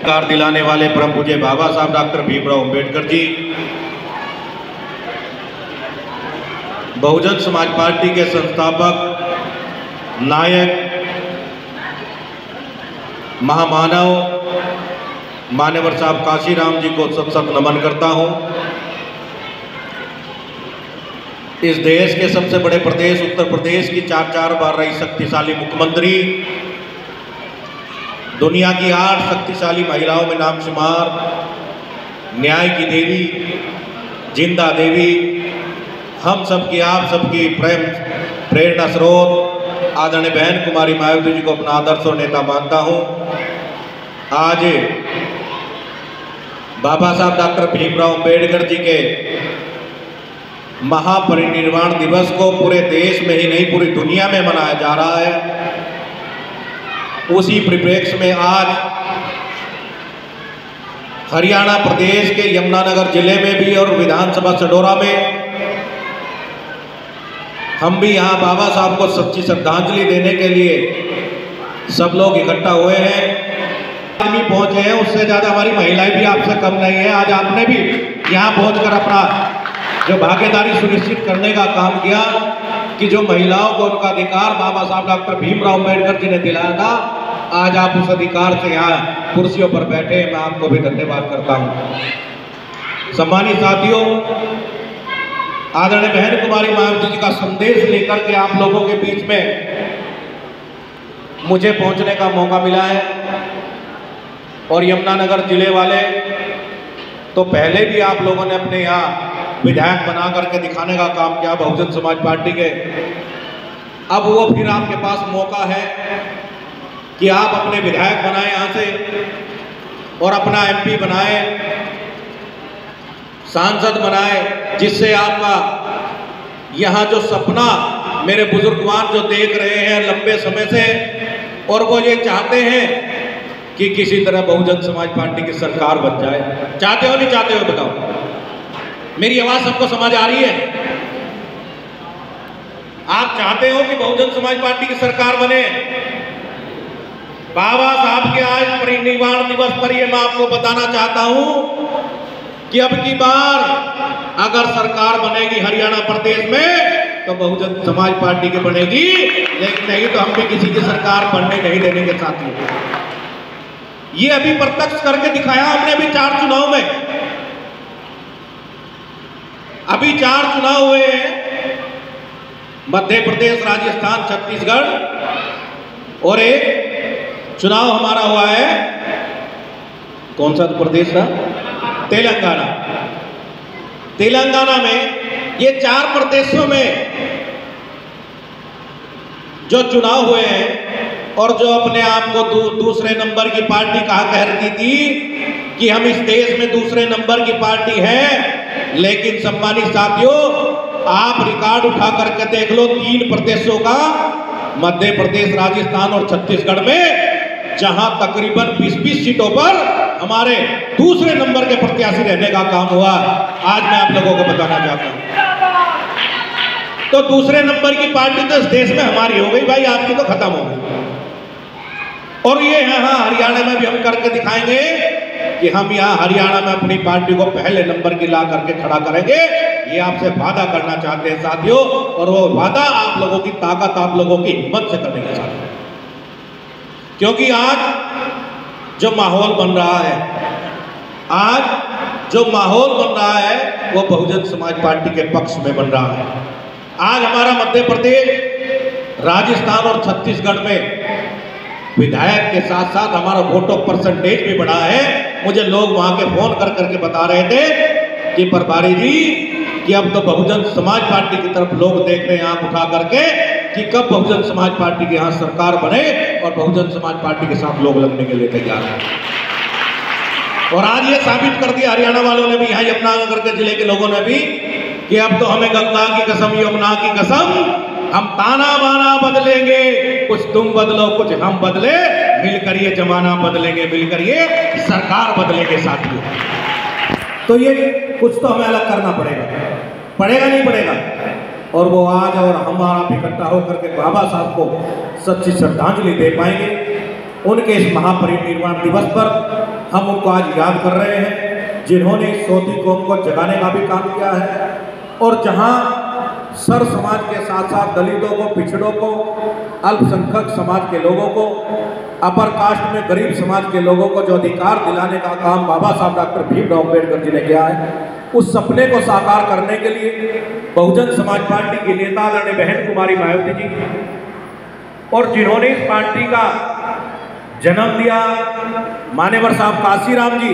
Car दिलाने वाले परम पूज्य बाबा साहब डॉक्टर भीमराव अंबेडकर जी, बहुजन समाज पार्टी के संस्थापक, नायक, महामानव मान्यवर साहब काशीराम जी को सत सत नमन करता हूं। इस देश के सबसे बड़े प्रदेश उत्तर प्रदेश की 4 बार रही शक्तिशाली मुख्यमंत्री, दुनिया की 8 शक्तिशाली महिलाओं में नामशुमार, न्याय की देवी, जिंदा देवी, हम सबकी आप सबकी प्रेरणा स्रोत आदरणीय बहन कुमारी मायावती जी को अपना आदर्श और नेता मानता हूं। आज बाबा साहब डॉक्टर भीमराव अंबेडकर जी के महापरिनिर्वाण दिवस को पूरे देश में ही नहीं पूरी दुनिया में मनाया जा रहा है। उसी परिप्रेक्ष्य में आज हरियाणा प्रदेश के यमुनानगर जिले में भी और विधानसभा सडोरा में हम भी यहाँ बाबा साहब को सच्ची श्रद्धांजलि देने के लिए सब लोग इकट्ठा हुए हैं। आदमी पहुंचे हैं, उससे ज़्यादा हमारी महिलाएं भी आपसे कम नहीं है। आज आपने भी यहाँ पहुंचकर अपना जो भागीदारी सुनिश्चित करने का काम किया कि जो महिलाओं को उनका अधिकार बाबा साहब डॉक्टर भीमराव अंबेडकर जी ने दिलाया था, आज आप उस अधिकार से यहाँ कुर्सियों पर बैठे, मैं आपको भी धन्यवाद करता हूँ। सम्मानित साथियों, आदरणीय बहन कुमारी मायावती जी का संदेश लेकर के आप लोगों के बीच में मुझे पहुंचने का मौका मिला है। और यमुनानगर जिले वाले तो पहले भी आप लोगों ने अपने यहाँ विधायक बना करके दिखाने का काम किया बहुजन समाज पार्टी के। अब वो फिर आपके पास मौका है कि आप अपने विधायक बनाए यहाँ से और अपना एमपी बनाए, सांसद बनाए, जिससे आपका यहाँ जो सपना मेरे बुजुर्गवान जो देख रहे हैं लंबे समय से, और वो ये चाहते हैं कि किसी तरह बहुजन समाज पार्टी की सरकार बन जाए। चाहते हो नहीं चाहते हो बताओ? मेरी आवाज सबको समझ आ रही है? आप चाहते हो कि बहुजन समाज पार्टी की सरकार बने? बाबा साहब के आज परिनिर्वाण दिवस पर यह मैं आपको बताना चाहता हूं कि अब की बार अगर सरकार बनेगी हरियाणा प्रदेश में तो बहुजन समाज पार्टी की बनेगी, लेकिन नहीं तो हम भी किसी की सरकार बनने नहीं देने के साथ ही। ये अभी प्रत्यक्ष करके दिखाया हमने अभी 4 चुनाव में। अभी 4 चुनाव हुए हैं, मध्य प्रदेश, राजस्थान, छत्तीसगढ़, और एक चुनाव हमारा हुआ है, कौन सा प्रदेश था? तेलंगाना। तेलंगाना में ये 4 प्रदेशों में जो चुनाव हुए हैं और जो अपने आप को दूसरे नंबर की पार्टी कहा करती थी कि हम इस देश में दूसरे नंबर की पार्टी है, लेकिन सम्मानित साथियों, आप रिकॉर्ड उठा करके देख लो 3 प्रदेशों का, मध्य प्रदेश, राजस्थान और छत्तीसगढ़ में, जहां तकरीबन 20-20 सीटों पर हमारे दूसरे नंबर के प्रत्याशी रहने का काम हुआ। आज मैं आप लोगों को बताना चाहता हूं, तो दूसरे नंबर की पार्टी तो इस देश में हमारी हो गई भाई, आपकी तो खत्म हो गई। और ये यहाँ हरियाणा में भी हम करके दिखाएंगे कि हम यहाँ हरियाणा में अपनी पार्टी को पहले नंबर की ला करके खड़ा करेंगे। ये आपसे वादा करना चाहते हैं साथियों, और वो वादा आप लोगों की ताकत, आप लोगों की हिम्मत से करने के साथ, क्योंकि आज जो माहौल बन रहा है, आज जो माहौल बन रहा है वो बहुजन समाज पार्टी के पक्ष में बन रहा है। आज हमारा मध्य प्रदेश, राजस्थान और छत्तीसगढ़ में विधायक के साथ साथ हमारा वोटों परसेंटेज भी बढ़ा है। मुझे लोग वहां के फोन कर करके बता रहे थे कि प्रभारी जी कि अब तो बहुजन समाज पार्टी की तरफ लोग देख रहे हैं आंख उठा करके कि कब बहुजन समाज पार्टी के यहाँ सरकार बने, और बहुजन समाज पार्टी के साथ लोग लगने के लिए तैयार हैं। और आज ये साबित कर दिया हरियाणा वालों ने भी, यहाँ यमुनानगर के जिले के लोगों ने भी, कि अब तो हमें गंगा की कसम, यमुना की कसम, हम ताना बाना बदलेंगे, कुछ तुम बदलो कुछ हम बदले, मिलकर ये जमाना बदलेंगे, मिलकर ये सरकार बदलेंगे साथियों। तो ये कुछ तो हमें अलग करना पड़ेगा, पड़ेगा नहीं पड़ेगा। और वो आज और हम आप इकट्ठा होकर के बाबा साहब को सच्ची श्रद्धांजलि दे पाएंगे। उनके इस महापरिनिर्वाण दिवस पर हम उनको आज याद कर रहे हैं, जिन्होंने इस सोती कौम को जगाने का भी काम किया है। और जहां सर समाज के साथ साथ दलितों को, पिछड़ों को, अल्पसंख्यक समाज के लोगों को, अपर कास्ट में गरीब समाज के लोगों को जो अधिकार दिलाने का काम बाबा साहब डॉक्टर भीमराव अम्बेडकर जी ने किया है, उस सपने को साकार करने के लिए बहुजन समाज पार्टी की नेता आदरणीय बहन कुमारी मायावती जी, और जिन्होंने इस पार्टी का जन्म दिया मान्यवर साहब काशीराम जी,